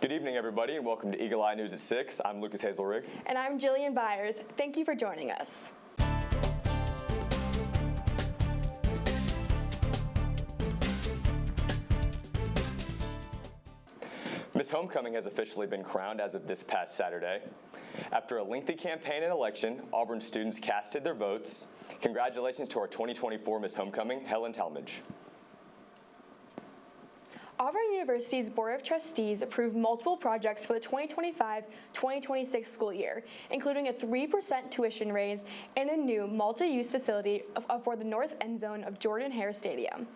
Good evening, everybody, and welcome to Eagle Eye News at 6. I'm Lucas Hazelrig. And I'm Jillian Byers. Thank you for joining us. Miss Homecoming has officially been crowned as of this past Saturday. After a lengthy campaign and election, Auburn students casted their votes. Congratulations to our 2024 Miss Homecoming, Helen Talmadge. Auburn University's Board of Trustees approved multiple projects for the 2025-2026 school year, including a 3% tuition raise and a new multi-use facility for the north end zone of Jordan-Hare Stadium.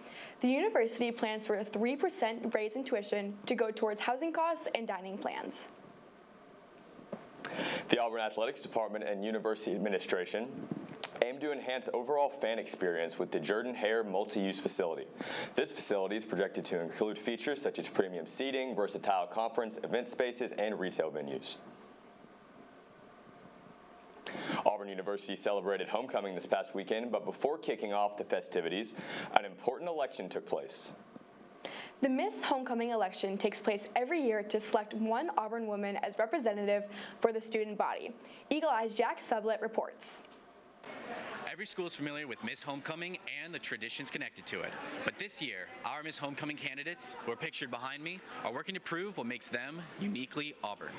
The university plans for a 3% raise in tuition to go towards housing costs and dining plans. The Auburn Athletics Department and University Administration aim to enhance overall fan experience with the Jordan-Hare multi-use facility. This facility is projected to include features such as premium seating, versatile conference, event spaces, and retail venues. Auburn University celebrated homecoming this past weekend, but before kicking off the festivities, an important election took place. The Miss Homecoming election takes place every year to select one Auburn woman as representative for the student body. Eagle Eye's Sublette reports. Every school is familiar with Miss Homecoming and the traditions connected to it. But this year, our Miss Homecoming candidates, who are pictured behind me, are working to prove what makes them uniquely Auburn.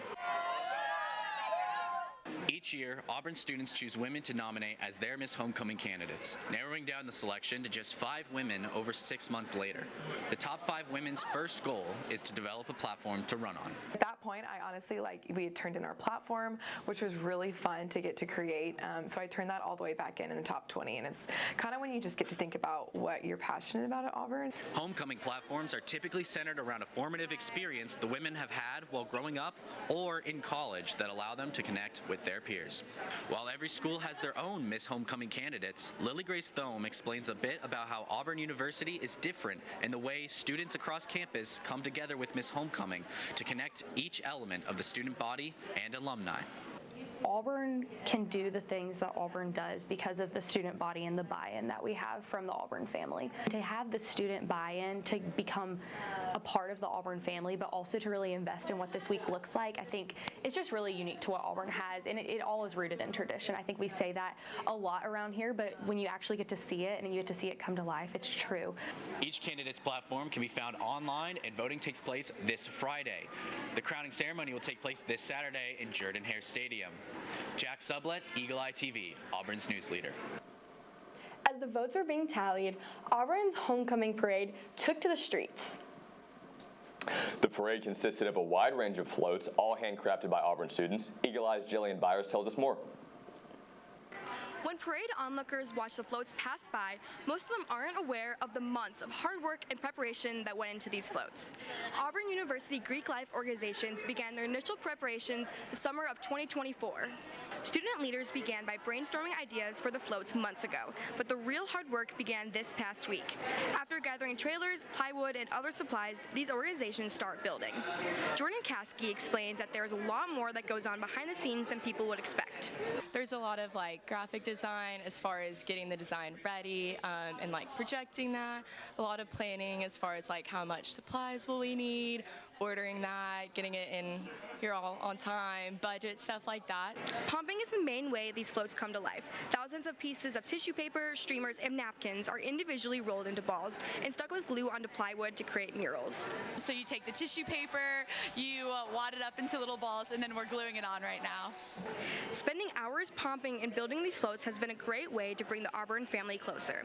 Each year, Auburn students choose women to nominate as their Miss Homecoming candidates, narrowing down the selection to just 5 women over 6 months later. The top 5 women's first goal is to develop a platform to run on. At that point, I honestly, we had turned in our platform, which was really fun to get to create. So I turned that all the way back in the top 20, and it's kind of when you just get to think about what you're passionate about at Auburn. Homecoming platforms are typically centered around a formative experience the women have had while growing up or in college that allow them to connect with their peers. While every school has their own Miss Homecoming candidates, Lily Grace Thome explains a bit about how Auburn University is different in the way students across campus come together with Miss Homecoming to connect each element of the student body and alumni. Auburn can do the things that Auburn does because of the student body and the buy-in that we have from the Auburn family. To have the student buy-in to become a part of the Auburn family, but also to really invest in what this week looks like, I think it's just really unique to what Auburn has, and it all is rooted in tradition. I think we say that a lot around here, but when you actually get to see it and you get to see it come to life, it's true. Each candidate's platform can be found online, and voting takes place this Friday. The crowning ceremony will take place this Saturday in Jordan-Hare Stadium. Sublette, Eagle Eye TV, Auburn's news leader. As the votes were being tallied, Auburn's homecoming parade took to the streets. The parade consisted of a wide range of floats, all handcrafted by Auburn students. Eagle Eye's Jillian Byers tells us more. When parade onlookers watch the floats pass by, most of them aren't aware of the months of hard work and preparation that went into these floats. Auburn University Greek life organizations began their initial preparations the summer of 2024. Student leaders began by brainstorming ideas for the floats months ago, but the real hard work began this past week. After gathering trailers, plywood, and other supplies, these organizations start building. Jordan Caskey explains that there's a lot more that goes on behind the scenes than people would expect. There's a lot of graphic design as far as getting the design ready and projecting that. A lot of planning as far as how much supplies will we need, ordering that, getting it in here all on time, budget, stuff like that. Pumping is the main way these floats come to life. Thousands of pieces of tissue paper, streamers, and napkins are individually rolled into balls and stuck with glue onto plywood to create murals. So you take the tissue paper, you wad it up into little balls, and then we're gluing it on right now. Spending hours pumping and building these floats has been a great way to bring the Auburn family closer.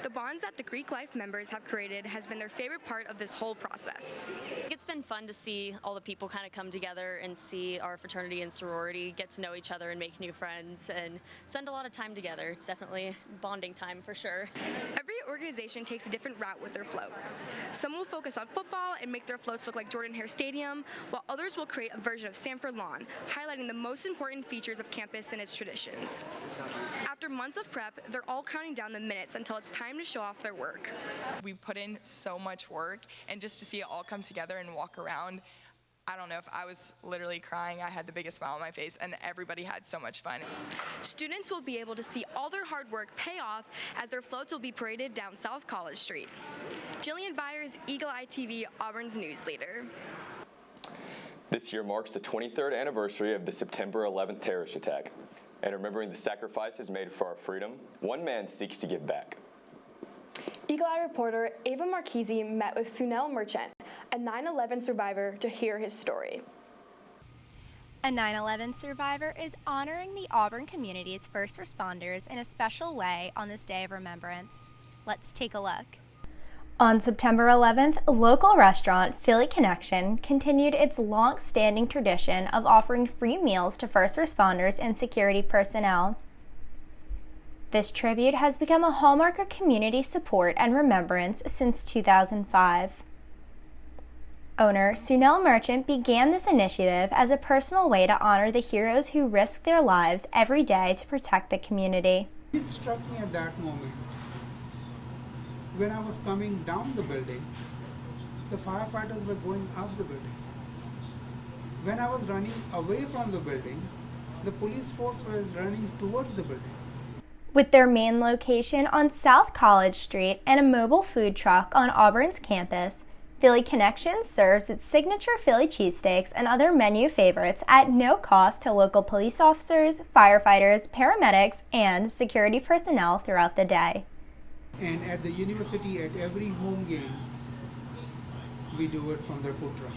The bonds that the Greek life members have created has been their favorite part of this whole process. It's been fun to see all the people kind of come together and see our fraternity and sorority get to know each other and make new friends and spend a lot of time together. It's definitely bonding time for sure. Every organization takes a different route with their float. Some will focus on football and make their floats look like Jordan-Hare Stadium, while others will create a version of Sanford Lawn, highlighting the most important features of campus and its traditions. After months of prep, they're all counting down the minutes until it's time to show off their work. We put in so much work, and just to see it all come together and walk around, I don't know if I was literally crying. I had the biggest smile on my face, and everybody had so much fun. Students will be able to see all their hard work pay off as their floats will be paraded down South College Street. Jillian Byers, Eagle Eye TV, Auburn's news leader. This year marks the 23rd anniversary of the September 11th terrorist attack. And remembering the sacrifices made for our freedom, one man seeks to give back. Eagle Eye reporter Ava Marchese met with Sunel Merchant, a 9/11 survivor, to hear his story. A 9/11 survivor is honoring the Auburn community's first responders in a special way on this day of remembrance. Let's take a look. On September 11th, local restaurant Philly Connection continued its long-standing tradition of offering free meals to first responders and security personnel. This tribute has become a hallmark of community support and remembrance since 2005. Owner Sunel Merchant began this initiative as a personal way to honor the heroes who risk their lives every day to protect the community. It struck me at that moment. When I was coming down the building, the firefighters were going up the building. When I was running away from the building, the police force was running towards the building. With their main location on South College Street and a mobile food truck on Auburn's campus, Philly Connection serves its signature Philly cheesesteaks and other menu favorites at no cost to local police officers, firefighters, paramedics, and security personnel throughout the day. And at the university, at every home game, we do it from their food truck.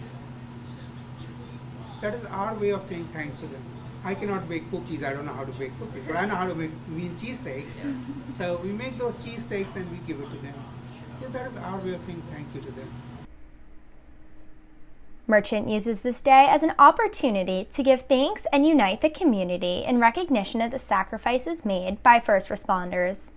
That is our way of saying thanks to them. I cannot bake cookies, I don't know how to bake cookies, but I know how to make mean cheesesteaks. So we make those cheesesteaks and we give it to them. So that is our way of saying thank you to them. Merchant uses this day as an opportunity to give thanks and unite the community in recognition of the sacrifices made by first responders.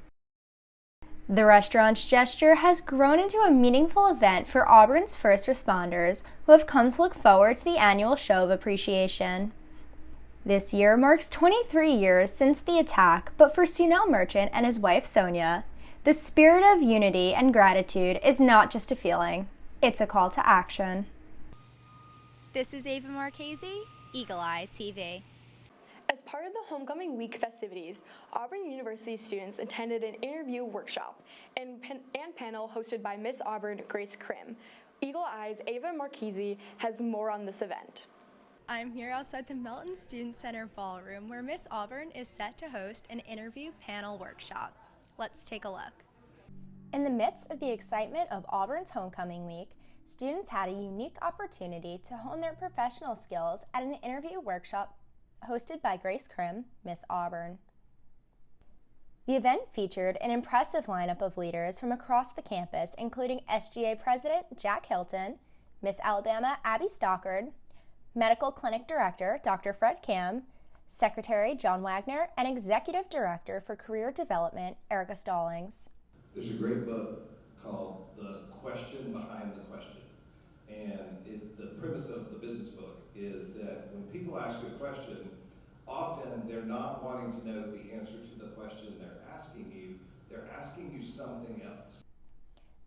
The restaurant's gesture has grown into a meaningful event for Auburn's first responders who have come to look forward to the annual show of appreciation. This year marks 23 years since the attack, but for Sunel Merchant and his wife Sonia, the spirit of unity and gratitude is not just a feeling, it's a call to action. This is Ava Marchese, Eagle Eye TV. As part of the Homecoming Week festivities, Auburn University students attended an interview workshop and panel hosted by Miss Auburn Grace Krim. Eagle Eye's Ava Marchese has more on this event. I'm here outside the Melton Student Center Ballroom where Miss Auburn is set to host an interview panel workshop. Let's take a look. In the midst of the excitement of Auburn's Homecoming Week, students had a unique opportunity to hone their professional skills at an interview workshop hosted by Grace Krim, Miss Auburn. The event featured an impressive lineup of leaders from across the campus, including SGA President Jack Hilton, Miss Alabama Abby Stockard, Medical Clinic Director Dr. Fred Kam, Secretary John Wagner, and Executive Director for Career Development Erica Stallings. There's a great book called The Question Behind the Question. And the premise of the business book is that when people ask you a question, often they're not wanting to know the answer to the question they're asking you something else.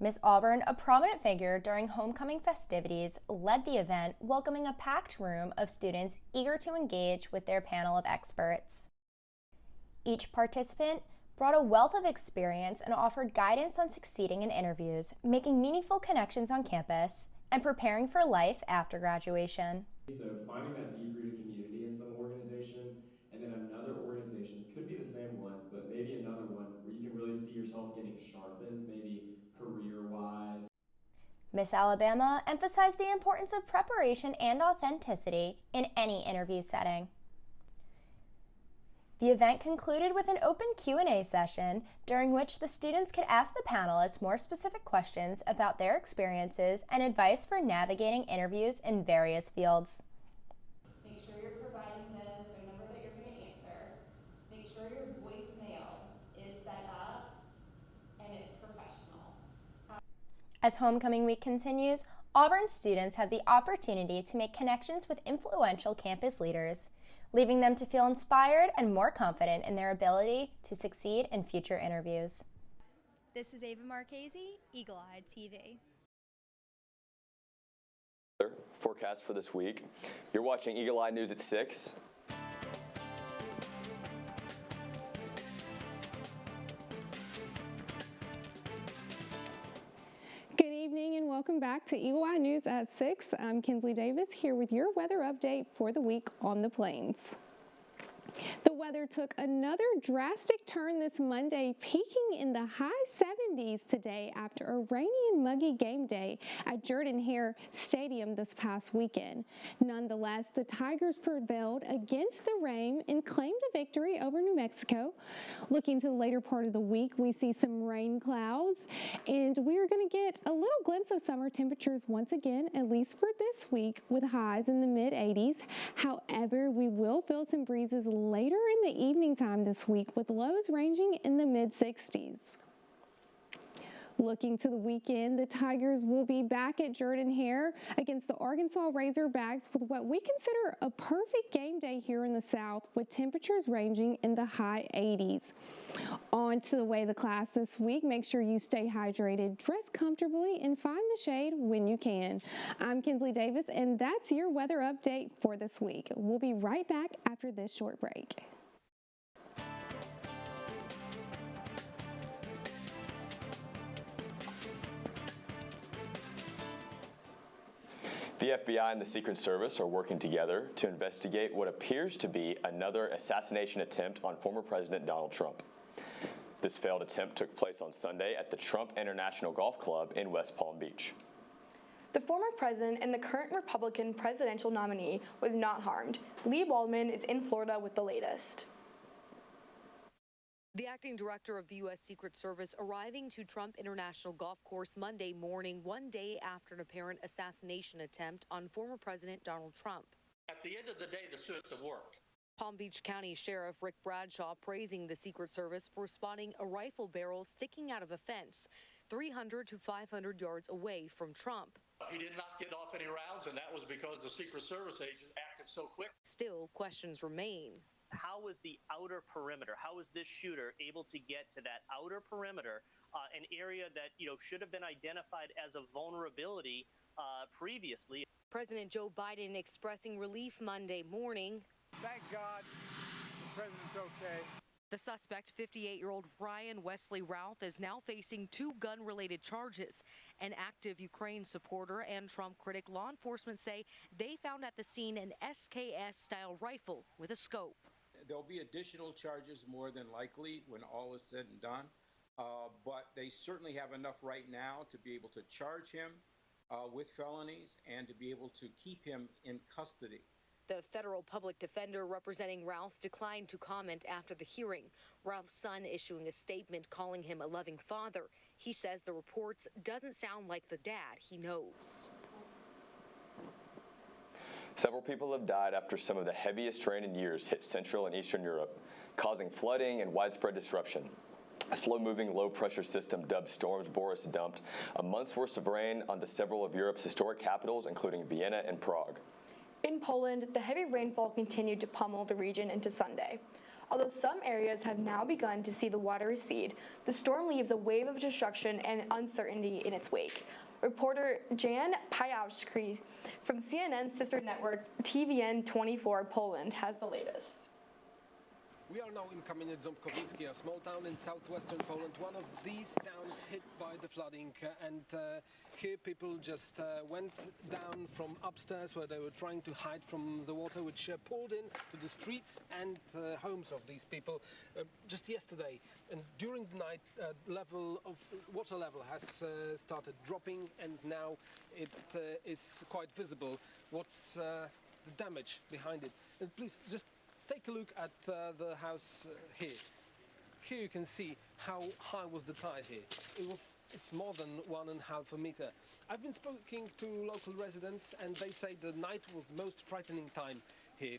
Miss Auburn, a prominent figure during homecoming festivities, led the event, welcoming a packed room of students eager to engage with their panel of experts. Each participant brought a wealth of experience and offered guidance on succeeding in interviews, making meaningful connections on campus, and preparing for life after graduation. So finding that deep-rooted community in some organization, and then another organization, could be the same one, but maybe another one where you can really see yourself getting sharpened, maybe career-wise. Miss Alabama emphasized the importance of preparation and authenticity in any interview setting. The event concluded with an open Q&A session during which the students could ask the panelists more specific questions about their experiences and advice for navigating interviews in various fields. Make sure you're providing the phone number that you're going to answer. Make sure your voicemail is set up and it's professional. As homecoming week continues, Auburn students have the opportunity to make connections with influential campus leaders, leaving them to feel inspired and more confident in their ability to succeed in future interviews. This is Ava Marchese, Eagle Eye TV. Forecast for this week. You're watching Eagle Eye News at 6. Good evening and welcome Welcome back to Eagle Eye News at 6. I'm Kensley Davis here with your weather update for the week on the plains. The weather took another drastic turn this Monday, peaking in the high 70s today after a rainy and muggy game day at Jordan-Hare Stadium this past weekend. Nonetheless, the Tigers prevailed against the rain and claimed a victory over New Mexico. Looking to the later part of the week, we see some rain clouds, and we are going to get a little glimpse of summer temperatures once again, at least for this week, with highs in the mid-80s. However, we will feel some breezes later in the evening time this week, with lows ranging in the mid-60s. Looking to the weekend, the Tigers will be back at Jordan-Hare against the Arkansas Razorbacks with what we consider a perfect game day here in the South, with temperatures ranging in the high 80s. On to the way of the class this week. Make sure you stay hydrated, dress comfortably, and find the shade when you can. I'm Kensley Davis, and that's your weather update for this week. We'll be right back after this short break. The FBI and the Secret Service are working together to investigate what appears to be another assassination attempt on former President Donald Trump. This failed attempt took place on Sunday at the Trump International Golf Club in West Palm Beach. The former president and the current Republican presidential nominee was not harmed. Lee Waldman is in Florida with the latest. The acting director of the U.S. Secret Service arriving to Trump International Golf Course Monday morning, one day after an apparent assassination attempt on former President Donald Trump. At the end of the day, the system worked. Palm Beach County Sheriff Rick Bradshaw praising the Secret Service for spotting a rifle barrel sticking out of a fence 300 to 500 yards away from Trump. He did not get off any rounds, and that was because the Secret Service agents acted so quick. Still, questions remain. How was the outer perimeter? How was this shooter able to get to that outer perimeter, an area that should have been identified as a vulnerability previously? President Joe Biden expressing relief Monday morning. Thank God the president's okay. The suspect, 58-year-old Ryan Wesley Routh, is now facing 2 gun-related charges. An active Ukraine supporter and Trump critic, law enforcement say they found at the scene an SKS-style rifle with a scope. There'll be additional charges more than likely when all is said and done, but they certainly have enough right now to be able to charge him with felonies and to be able to keep him in custody. The federal public defender representing Routh declined to comment after the hearing. Routh's son issuing a statement calling him a loving father. He says the reports doesn't sound like the dad he knows. Several people have died after some of the heaviest rain in years hit Central and Eastern Europe, causing flooding and widespread disruption. A slow-moving, low-pressure system dubbed Storms Boris dumped a month's worth of rain onto several of Europe's historic capitals, including Vienna and Prague. In Poland, the heavy rainfall continued to pummel the region into Sunday. Although some areas have now begun to see the water recede, the storm leaves a wave of destruction and uncertainty in its wake. Reporter Jan Pajawski from CNN's sister network TVN24 Poland has the latest. We are now in Kamieniec-Ząbkowicki, a small town in southwestern Poland, one of these towns hit by the flooding. And here people just went down from upstairs where they were trying to hide from the water, which poured in to the streets and homes of these people just yesterday. And during the night, water level has started dropping, and now it is quite visible. What's the damage behind it? And please just take a look at the house here. Here you can see how high was the tide here. It's more than 1.5 meters. I've been speaking to local residents, and they say the night was the most frightening time here.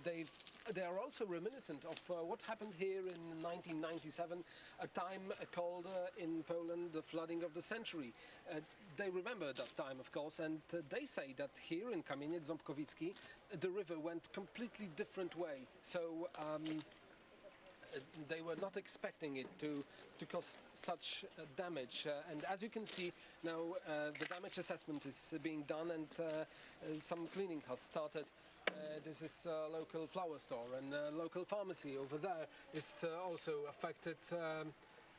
They are also reminiscent of what happened here in 1997, a time called in Poland the flooding of the century. They remember that time, of course, and they say that here in Kamieniec-Ząbkowicki the river went completely different way. So they were not expecting it to cause such damage. And as you can see now, the damage assessment is being done, and some cleaning has started. This is a local flower store, and a local pharmacy over there is also affected.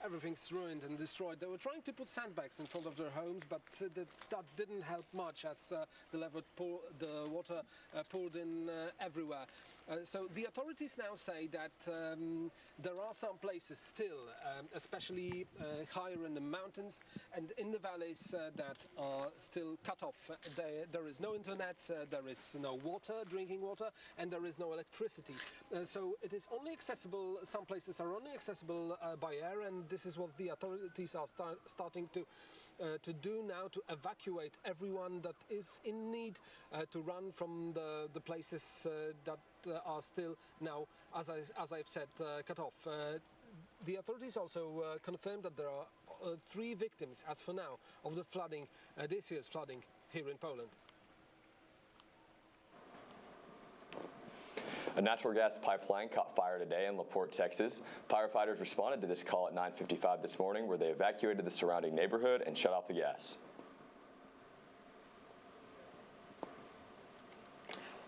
everything's ruined and destroyed. They were trying to put sandbags in front of their homes, but that didn't help much as the water poured in everywhere. So the authorities now say that there are some places still, especially higher in the mountains and in the valleys that are still cut off. There is no internet, there is no water, drinking water, and there is no electricity. So it is only accessible, some places are only accessible by air, and this is what the authorities are starting to do now, to evacuate everyone that is in need to run from the places that are still now, as I've said, cut off. The authorities also confirmed that there are 3 victims, as for now, of the flooding, this year's flooding here in Poland. A natural gas pipeline caught fire today in LaPorte, Texas. Firefighters responded to this call at 9:55 this morning, where they evacuated the surrounding neighborhood and shut off the gas.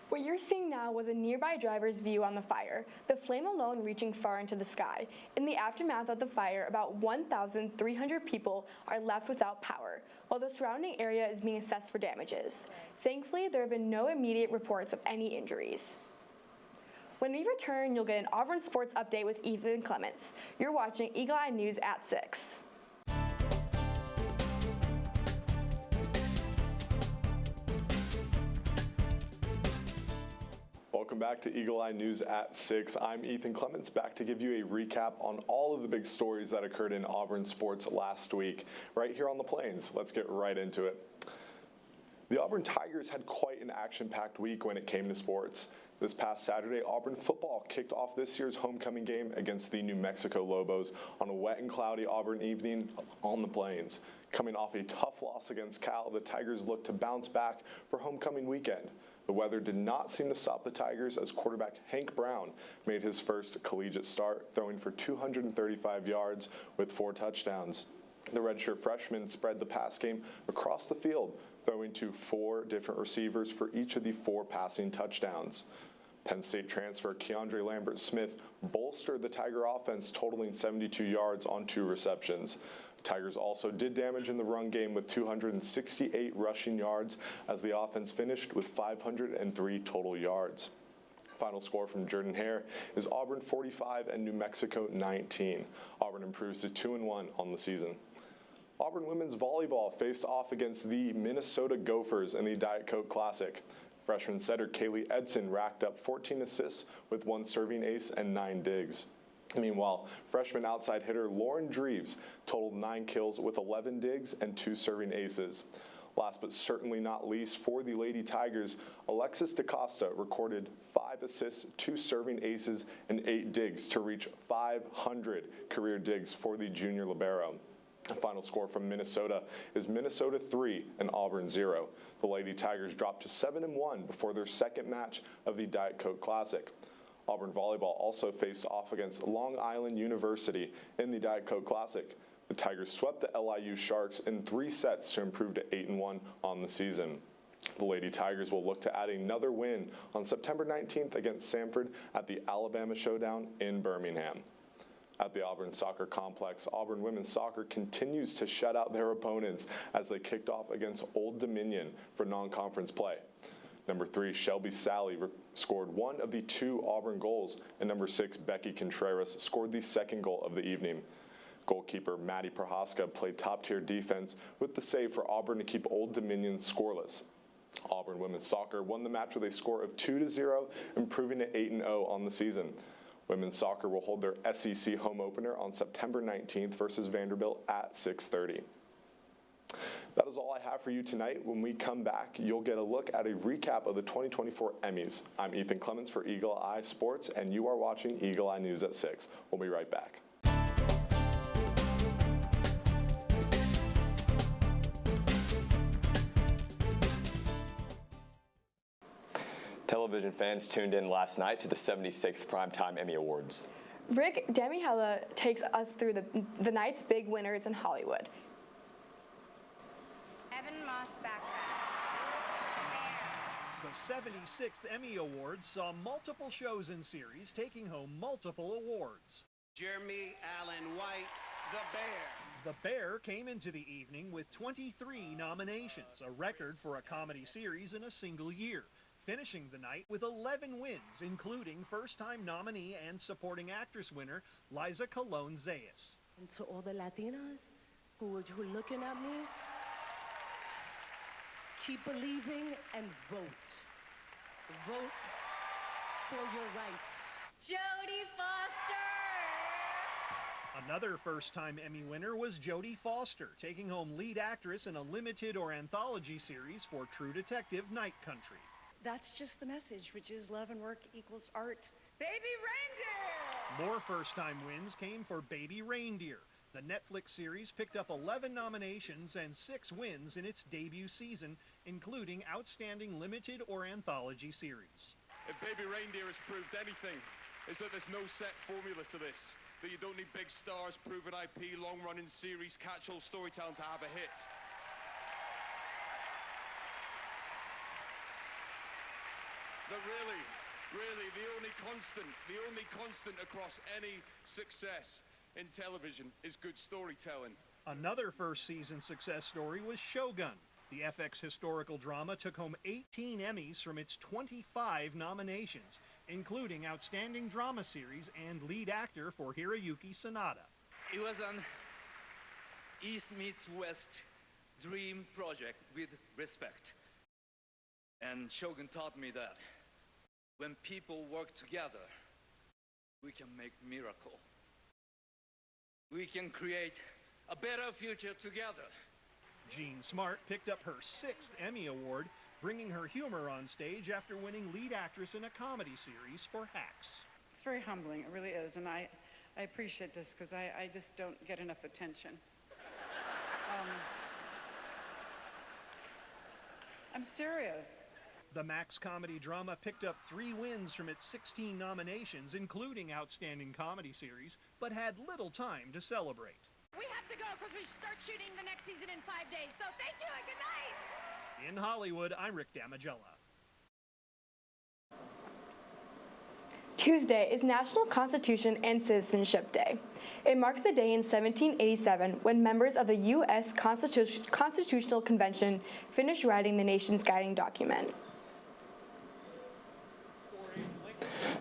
What you're seeing now was a nearby driver's view on the fire, the flame alone reaching far into the sky. In the aftermath of the fire, about 1,300 people are left without power, while the surrounding area is being assessed for damages. Thankfully, there have been no immediate reports of any injuries. When we return, you'll get an Auburn Sports Update with Ethan Clements. You're watching Eagle Eye News at 6. Welcome back to Eagle Eye News at 6. I'm Ethan Clements, back to give you a recap on all of the big stories that occurred in Auburn sports last week, right here on the Plains. Let's get right into it. The Auburn Tigers had quite an action-packed week when it came to sports. This past Saturday, Auburn football kicked off this year's homecoming game against the New Mexico Lobos on a wet and cloudy Auburn evening on the Plains. Coming off a tough loss against Cal, the Tigers looked to bounce back for homecoming weekend. The weather did not seem to stop the Tigers as quarterback Hank Brown made his first collegiate start, throwing for 235 yards with 4 touchdowns. The redshirt freshman spread the pass game across the field, throwing to 4 different receivers for each of the 4 passing touchdowns. Penn State transfer Keandre Lambert-Smith bolstered the Tiger offense, totaling 72 yards on 2 receptions. Tigers also did damage in the run game with 268 rushing yards as the offense finished with 503 total yards. Final score from Jordan Hare is Auburn 45 and New Mexico 19. Auburn improves to 2-1 on the season. Auburn women's volleyball faced off against the Minnesota Gophers in the Diet Coke Classic. Freshman setter Kaylee Edson racked up 14 assists with 1 serving ace and 9 digs. Meanwhile, freshman outside hitter Lauren Dreves totaled 9 kills with 11 digs and 2 serving aces. Last but certainly not least, for the Lady Tigers, Alexis DaCosta recorded 5 assists, 2 serving aces, and 8 digs to reach 500 career digs for the junior libero. The final score from Minnesota is Minnesota 3 and Auburn 0. The Lady Tigers dropped to 7-1 before their second match of the Diet Coke Classic. Auburn volleyball also faced off against Long Island University in the Diet Coke Classic. The Tigers swept the LIU Sharks in 3 sets to improve to 8-1 on the season. The Lady Tigers will look to add another win on September 19th against Samford at the Alabama Showdown in Birmingham. At the Auburn Soccer Complex, Auburn women's soccer continues to shut out their opponents as they kicked off against Old Dominion for non-conference play. Number 3, Shelby Sally scored 1 of the 2 Auburn goals, and number 6, Becky Contreras scored the 2nd goal of the evening. Goalkeeper Maddie Prohaska played top-tier defense with the save for Auburn to keep Old Dominion scoreless. Auburn women's soccer won the match with a score of 2-0, improving to 8-0 on the season. Women's soccer will hold their SEC home opener on September 19th versus Vanderbilt at 6:30. That is all I have for you tonight. When we come back, you'll get a look at a recap of the 2024 Emmys. I'm Ethan Clements for Eagle Eye Sports, and you are watching Eagle Eye News at 6. We'll be right back. Television fans tuned in last night to the 76th Primetime Emmy Awards. Rick Demihella takes us through the night's big winners in Hollywood. Evan Moss background. The 76th Emmy Awards saw multiple shows and series taking home multiple awards. Jeremy Allen White The Bear came into the evening with 23 nominations, a record for a comedy series in a single year, finishing the night with 11 wins, including first-time nominee and supporting actress winner Liza Colón-Zayas. And to all the Latinas who are looking at me, keep believing and vote. Vote for your rights. Jodie Foster! Another first-time Emmy winner was Jodie Foster, taking home lead actress in a limited or anthology series for True Detective Night Country. That's just the message, which is love and work equals art. Baby Reindeer! More first-time wins came for Baby Reindeer. The Netflix series picked up 11 nominations and 6 wins in its debut season, including Outstanding Limited or Anthology Series. If Baby Reindeer has proved anything, it's that there's no set formula to this. That you don't need big stars, proven IP, long-running series, catch-all storytelling to have a hit. That really, the only constant across any success in television is good storytelling. Another first-season success story was Shogun. The FX historical drama took home 18 Emmys from its 25 nominations, including Outstanding Drama Series and Lead Actor for Hiroyuki Sanada. It was an East meets West dream project with respect. And Shogun taught me that when people work together, we can make miracle. We can create a better future together. Jean Smart picked up her 6th Emmy Award, bringing her humor on stage after winning lead actress in a comedy series for Hacks. It's very humbling, it really is, and I appreciate this because I just don't get enough attention. I'm serious. The Max comedy drama picked up 3 wins from its 16 nominations, including Outstanding Comedy Series, but had little time to celebrate. We have to go because we start shooting the next season in 5 days. So thank you and good night. In Hollywood, I'm Rick Damigella. Tuesday is National Constitution and Citizenship Day. It marks the day in 1787 when members of the U.S. Constitutional Convention finished writing the nation's guiding document.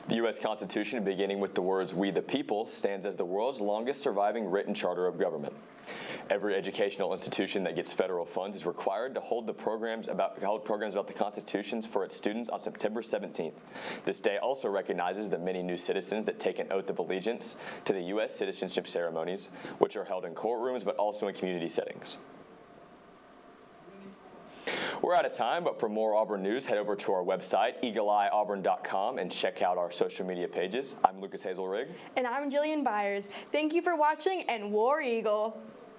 The U.S. Constitution, beginning with the words "We the People," stands as the world's longest surviving written charter of government. Every educational institution that gets federal funds is required to hold programs about the Constitutions for its students on September 17th. This day also recognizes the many new citizens that take an oath of allegiance to the U.S. citizenship ceremonies, which are held in courtrooms but also in community settings. We're out of time, but for more Auburn news, head over to our website, eagleeyeauburn.com, and check out our social media pages. I'm Lucas Hazelrig. And I'm Jillian Byers. Thank you for watching, and War Eagle!